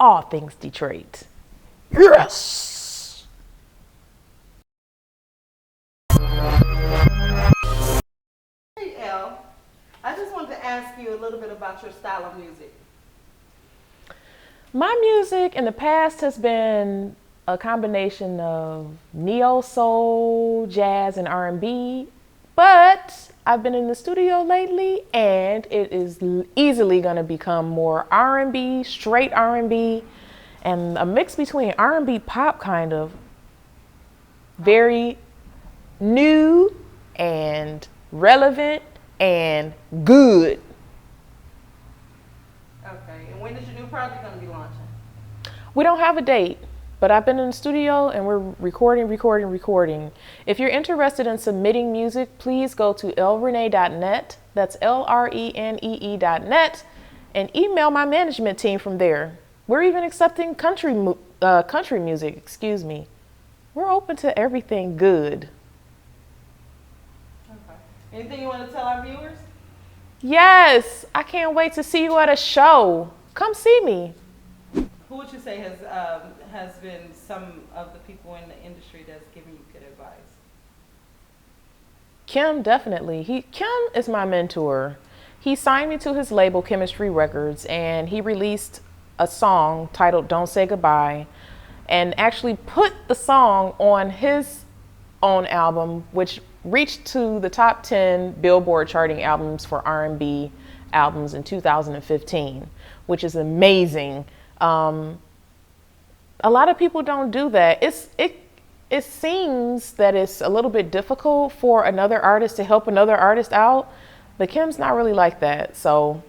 all things Detroit. Yes! Hey, Elle, I just wanted to ask you a little bit about your style of music. My music in the past has been a combination of neo soul, jazz, and R&B, but I've been in the studio lately and it is easily going to become more R&B, straight R&B, and a mix between R&B pop kind of, very new and relevant and good. Okay, and when is your new project going to be launching? We don't have a date, but I've been in the studio and we're recording. If you're interested in submitting music, please go to lrenee.net. That's LRENEE.net, and email my management team from there. We're even accepting country music, excuse me. We're open to everything good. Okay. Anything you want to tell our viewers? Yes, I can't wait to see you at a show. Come see me. Who would you say has been some of the people in the industry that's given you good advice? Kim, definitely. Kim is my mentor. He signed me to his label, Chemistry Records, and he released a song titled Don't Say Goodbye, and actually put the song on his own album, which reached to the top 10 Billboard charting albums for R&B albums in 2015, which is amazing. A lot of people don't do that. It seems that it's a little bit difficult for another artist to help another artist out, but Kim's not really like that. So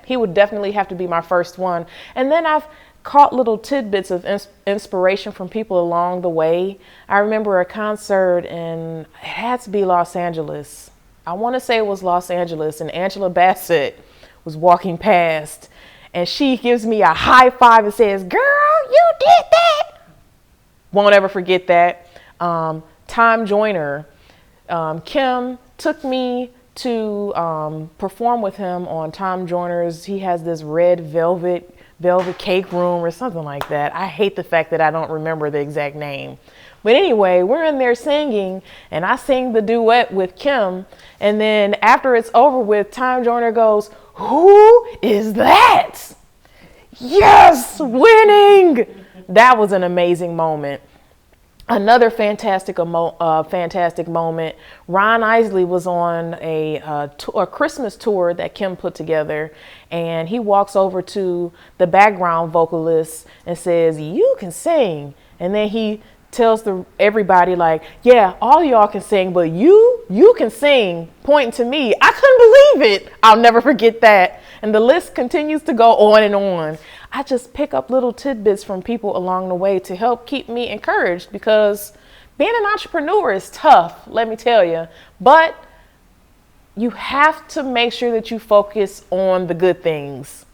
he would definitely have to be my first one. And then I've caught little tidbits of inspiration from people along the way. I remember a concert in, it had to be Los Angeles. I want to say it was Los Angeles, and Angela Bassett was walking past, and she gives me a high five and says, "Girl, you did that." Won't ever forget that. Tom Joyner, Kim took me to perform with him on Tom Joyner's. He has this red velvet cake room or something like that. I hate the fact that I don't remember the exact name. But anyway, we're in there singing, and I sing the duet with Kim. And then after it's over with, Tom Joyner goes, "Who is that?" Yes, winning. That was an amazing moment. Another fantastic moment. Ron Isley was on a Christmas tour that Kim put together, and he walks over to the background vocalist and says, "You can sing." And then he tells everybody, like, "Yeah, all y'all can sing, but you can sing," pointing to me. I couldn't believe it. I'll never forget that. And the list continues to go on and on. I just pick up little tidbits from people along the way to help keep me encouraged, because being an entrepreneur is tough, let me tell you. But you have to make sure that you focus on the good things.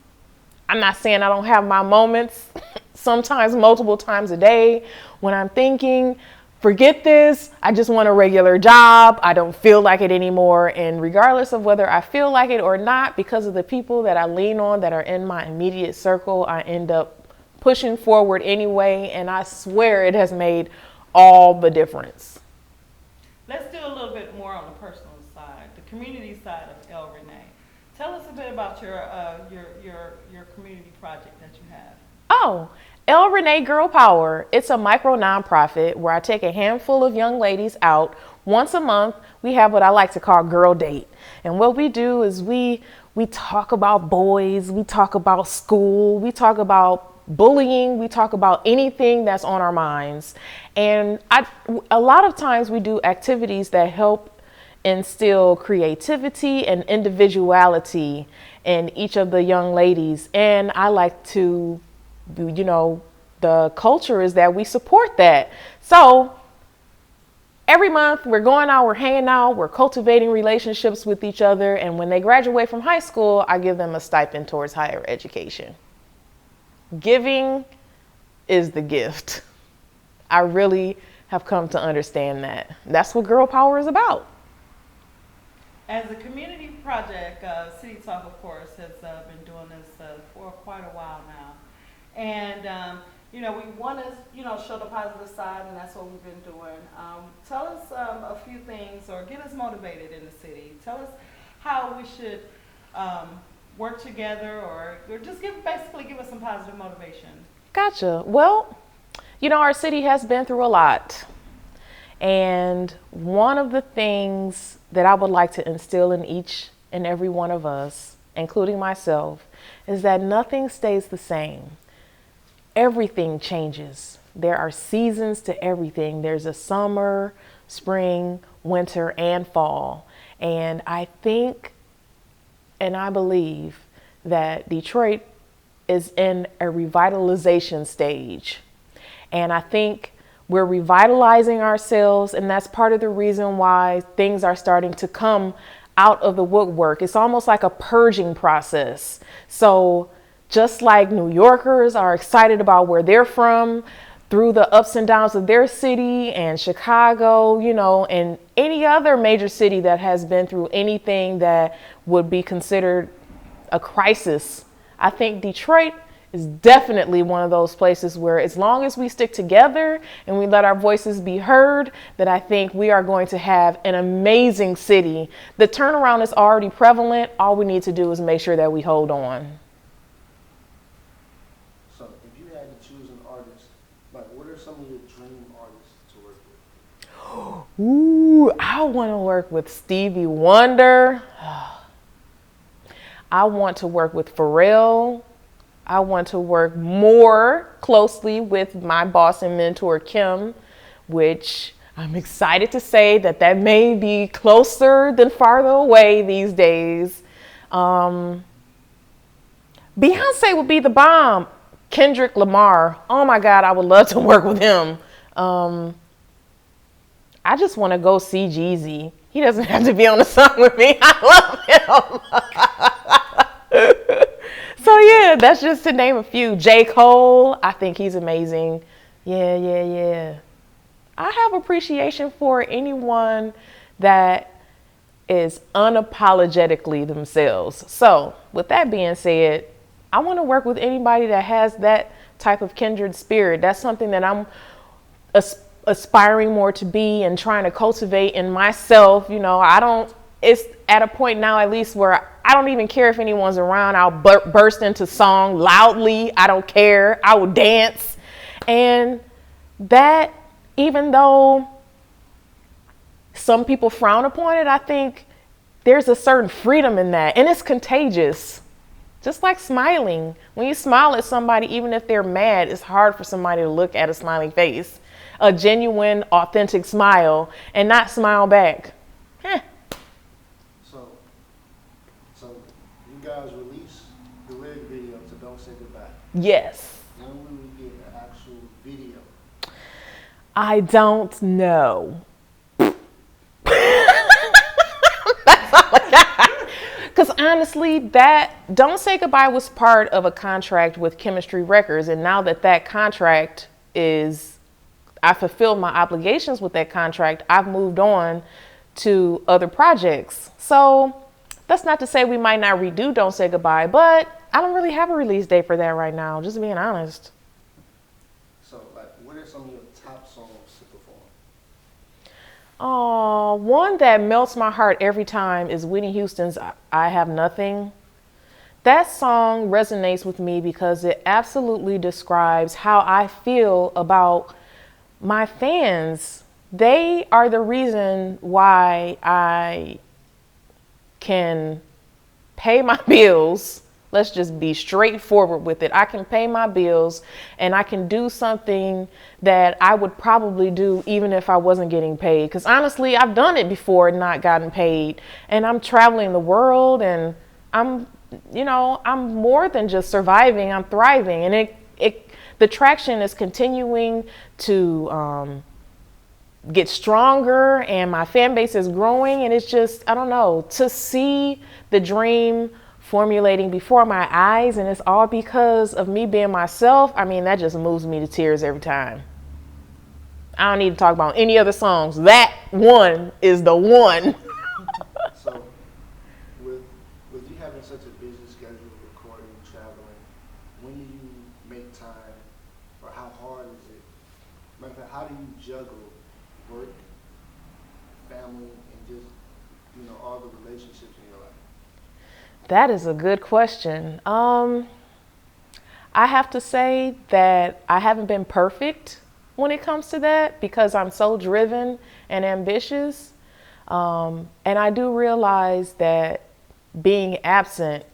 I'm not saying I don't have my moments, sometimes multiple times a day, when I'm thinking, forget this, I just want a regular job, I don't feel like it anymore. And regardless of whether I feel like it or not, because of the people that I lean on that are in my immediate circle, I end up pushing forward anyway, and I swear it has made all the difference. Let's do a little bit more on the personal side, the community side of LRENEE. Tell us a bit about your community project that you have. Oh, LRENEE Girl Power. It's a micro nonprofit where I take a handful of young ladies out once a month. We have what I like to call Girl Date. And what we do is we talk about boys, we talk about school, we talk about bullying, we talk about anything that's on our minds. And a lot of times we do activities that help instill creativity and individuality in each of the young ladies. And I like to, the culture is that we support that. So every month we're going out, we're hanging out, we're cultivating relationships with each other. And when they graduate from high school, I give them a stipend towards higher education. Giving is the gift. I really have come to understand that. That's what Girl Power is about. As a community project, CityTalk, of course, has been doing this for quite a while now. And we want to show the positive side, and that's what we've been doing. Tell us a few things, or get us motivated in the city. Tell us how we should work together, or just basically give us some positive motivation. Gotcha. Well, our city has been through a lot. And one of the things that I would like to instill in each and every one of us, including myself, is that nothing stays the same. Everything changes. There are seasons to everything. There's a summer, spring, winter, and fall. And I think and I believe that Detroit is in a revitalization stage. And I think we're revitalizing ourselves, and that's part of the reason why things are starting to come out of the woodwork. It's almost like a purging process. So just like New Yorkers are excited about where they're from through the ups and downs of their city, and Chicago, and any other major city that has been through anything that would be considered a crisis, I think Detroit is definitely one of those places where, as long as we stick together and we let our voices be heard, that I think we are going to have an amazing city. The turnaround is already prevalent. All we need to do is make sure that we hold on. So if you had to choose an artist, what are some of your dream artists to work with? Ooh, I want to work with Stevie Wonder. I want to work with Pharrell. I want to work more closely with my boss and mentor, Kim, which I'm excited to say that may be closer than farther away these days. Beyonce would be the bomb. Kendrick Lamar. Oh my God, I would love to work with him. I just want to go see Jeezy. He doesn't have to be on the song with me. I love him. So yeah, that's just to name a few. J. Cole, I think he's amazing. Yeah. I have appreciation for anyone that is unapologetically themselves. So with that being said, I want to work with anybody that has that type of kindred spirit. That's something that I'm aspiring more to be and trying to cultivate in myself. It's at a point now, at least, where I don't even care if anyone's around. I'll burst into song loudly. I don't care. I will dance. And that, even though some people frown upon it, I think there's a certain freedom in that. And it's contagious. Just like smiling. When you smile at somebody, even if they're mad, it's hard for somebody to look at a smiling face. A genuine, authentic smile and not smile back. So you guys released the lyric video to Don't Say Goodbye. Yes. When will we get an actual video? I don't know. Because honestly, that Don't Say Goodbye was part of a contract with Chemistry Records. And now that contract I fulfilled my obligations with that contract, I've moved on to other projects. So that's not to say we might not redo Don't Say Goodbye, but I don't really have a release date for that right now, just being honest. So, what are some of your top songs to perform? Oh, one that melts my heart every time is Whitney Houston's I Have Nothing. That song resonates with me because it absolutely describes how I feel about my fans. They are the reason why I can pay my bills. Let's just be straightforward with it. I can pay my bills and I can do something that I would probably do even if I wasn't getting paid. Because honestly, I've done it before and not gotten paid. And I'm traveling the world and I'm more than just surviving, I'm thriving. And the traction is continuing to get stronger and my fan base is growing. And it's just, I don't know, to see the dream formulating before my eyes, and it's all because of me being myself. I mean, that just moves me to tears every time. I don't need to talk about any other songs. That one is the one. So, with you having such a busy schedule, recording, traveling, when do you make make time, or how hard is it? Matter of fact, how do you juggle work, family, and just all the relationships in your life? That is a good question. I have to say that I haven't been perfect when it comes to that because I'm so driven and ambitious. And I do realize that being absent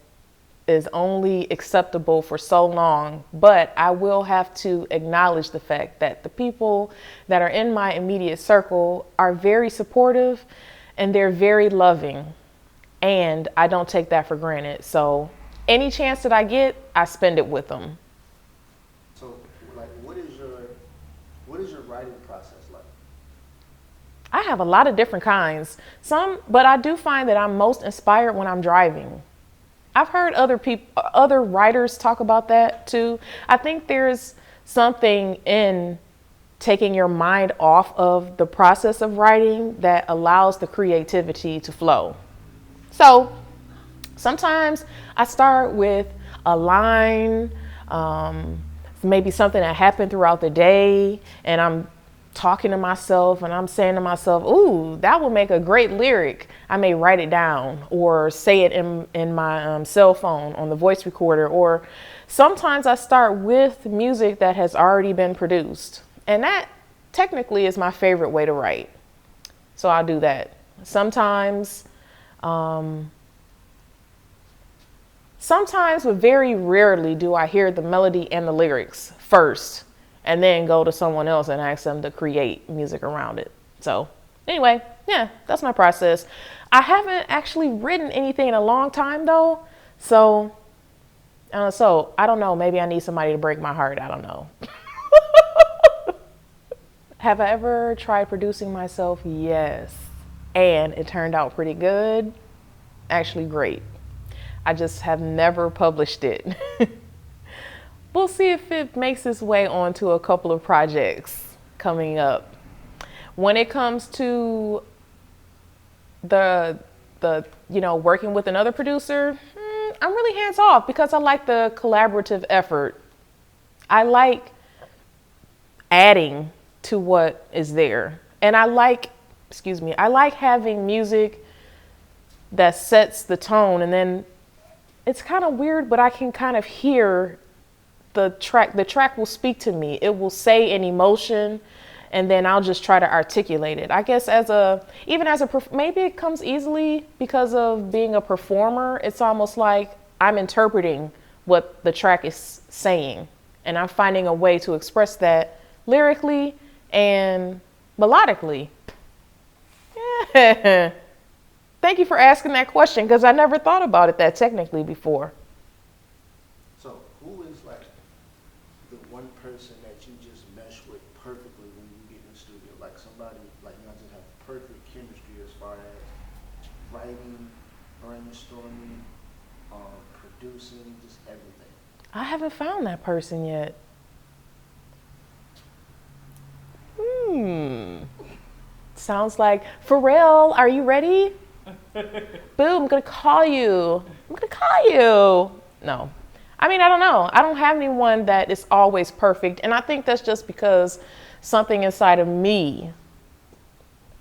is only acceptable for so long, but I will have to acknowledge the fact that the people that are in my immediate circle are very supportive and they're very loving. And I don't take that for granted. So any chance that I get, I spend it with them. So, like, what is your writing process like? I have a lot of different kinds. But I do find that I'm most inspired when I'm driving. I've heard other writers talk about that too. I think there's something in taking your mind off of the process of writing that allows the creativity to flow. So sometimes I start with a line, maybe something that happened throughout the day, and I'm talking to myself and I'm saying to myself, ooh, that will make a great lyric. I may write it down or say it in my cell phone on the voice recorder. Or sometimes I start with music that has already been produced. And that technically is my favorite way to write. So I'll do that. Sometimes, but very rarely do I hear the melody and the lyrics first and then go to someone else and ask them to create music around it. So anyway, yeah, that's my process. I haven't actually written anything in a long time though. So I don't know, maybe I need somebody to break my heart. I don't know. Have I ever tried producing myself? Yes. And it turned out pretty good. Actually great. I just have never published it. We'll see if it makes its way onto a couple of projects coming up. When it comes to the working with another producer, I'm really hands off because I like the collaborative effort. I like adding to what is there. And I like having music that sets the tone, and then it's kind of weird, but I can kind of hear the track will speak to me. It will say an emotion, and then I'll just try to articulate it. I guess maybe it comes easily because of being a performer. It's almost like I'm interpreting what the track is saying, and I'm finding a way to express that lyrically and melodically. Yeah. Thank you for asking that question because I never thought about it that technically before. So, who is like the one person that you just mesh with perfectly when you get in the studio? Like somebody, like you just have perfect chemistry as far as writing, brainstorming, producing, just everything. I haven't found that person yet. Sounds like, Pharrell, are you ready? Boo, I'm gonna call you. No. I mean, I don't know. I don't have anyone that is always perfect. And I think that's just because something inside of me,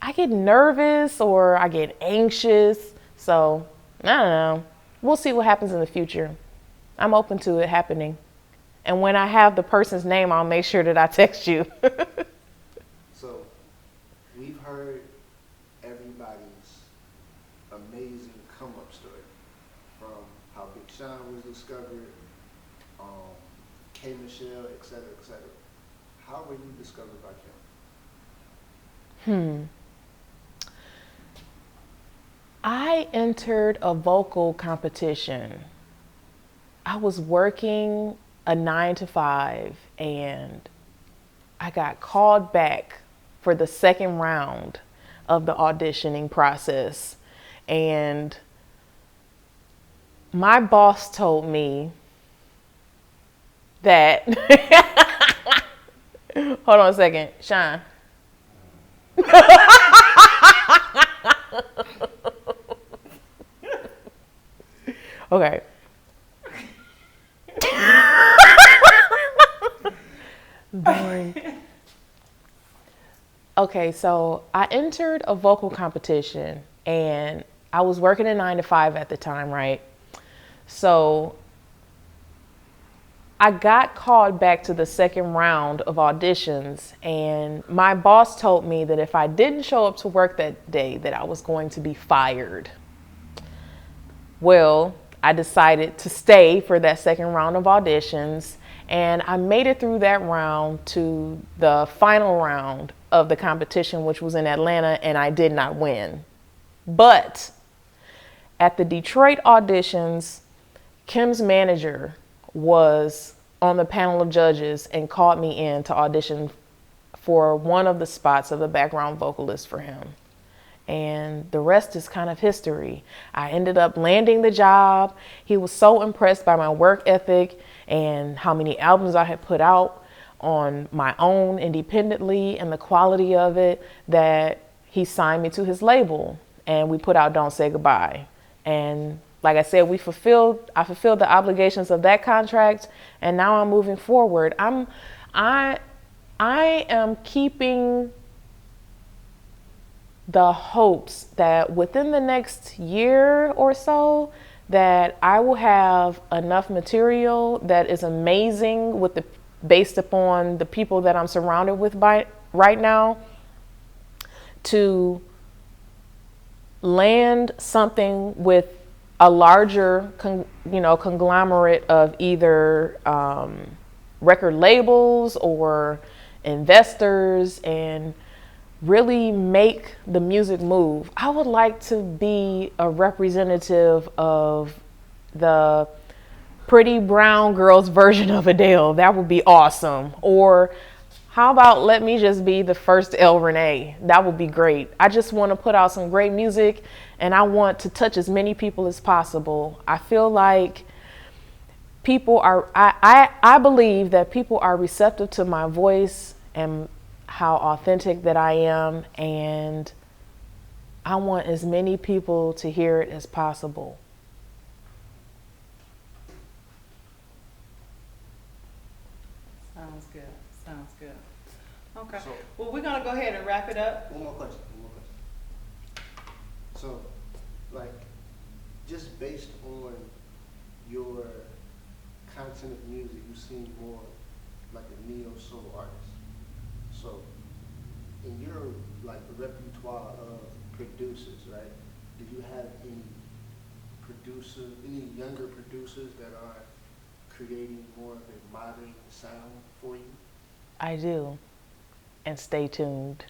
I get nervous or I get anxious. So, I don't know. We'll see what happens in the future. I'm open to it happening. And when I have the person's name, I'll make sure that I text you. So, we've heard everybody's amazing come-up story, from how Big Sean was discovered, K. Michelle, et cetera, et cetera. How were you discovered by Kim? I entered a vocal competition. I was working a 9 to 5 and I got called back for the second round of the auditioning process. And my boss told me that, hold on a second, Sean. Okay. Boring. Okay, so I entered a vocal competition and I was working a 9 to 5 at the time, right? So I got called back to the second round of auditions, and my boss told me that if I didn't show up to work that day, that I was going to be fired. Well, I decided to stay for that second round of auditions, and I made it through that round to the final round of the competition, which was in Atlanta, and I did not win. But at the Detroit auditions, Kim's manager was on the panel of judges and called me in to audition for one of the spots of the background vocalist for him. And the rest is kind of history. I ended up landing the job. He was so impressed by my work ethic and how many albums I had put out on my own independently and the quality of it that he signed me to his label, and we put out Don't Say Goodbye. And like I said, I fulfilled the obligations of that contract, and now I'm moving forward. I am keeping the hopes that within the next year or so that I will have enough material that is amazing based upon the people that I'm surrounded with right now to land something with a larger conglomerate of either record labels or investors and really make the music move. I would like to be a representative of the pretty brown girls version of Adele. That would be awesome. Or how about let me just be the first LRENEE? That would be great. I just want to put out some great music, and I want to touch as many people as possible. I feel like I believe that people are receptive to my voice and how authentic that I am, and I want as many people to hear it as possible. Sounds good. Sounds good. Okay. So- Well, we're gonna go ahead and wrap it up. One more question. So, like, just based on your content of music, you seem more like a neo-soul artist. So, in your, like, repertoire of producers, right, do you have any younger producers that are creating more of a modern sound for you? I do. And stay tuned.